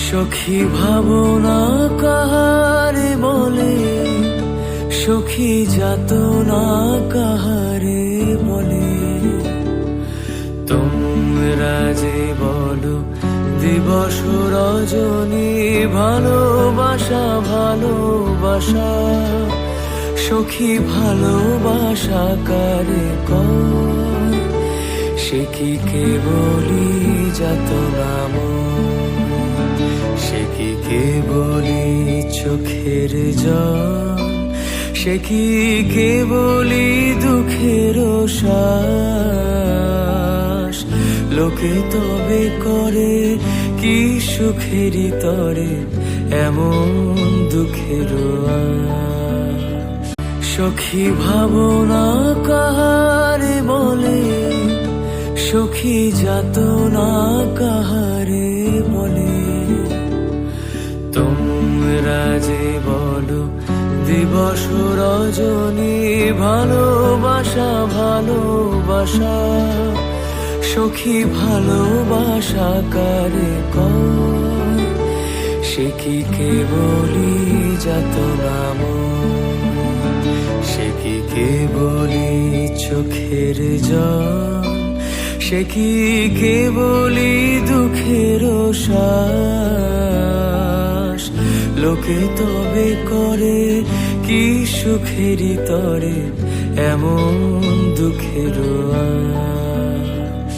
সখী ভাবনা কাহারে বলে, সখী যাতনা কাহারে বলে। তোমরা যে বলো দিবস রজনী ভালোবাসা ভালোবাসা, সখী ভালোবাসা কারে কয়, সে কি কেবলি যাতনা ময়, সে কি কেবলি চোখের জল, সে কি কেবলি দুঃখের শ্বাস। লোকে তবে করে কি সুখেরই তরে এমন দুঃখের আশ। সখী ভাবনা কাহারে বলে, সখী যাতনা কাহারে বলে। তোমরা যে বলো দিবস রজনী ভালোবাসা ভালোবাসা, সখী ভালোবাসা কারে কয়, সে কি কেবলি যাতনা ময়, সে কি কেবলি চোখের জল, সে কি কেবলি দুঃখের শ্বাস। লোকে তবে করে কি সুখেরই তরে এমন দুঃখের আশ।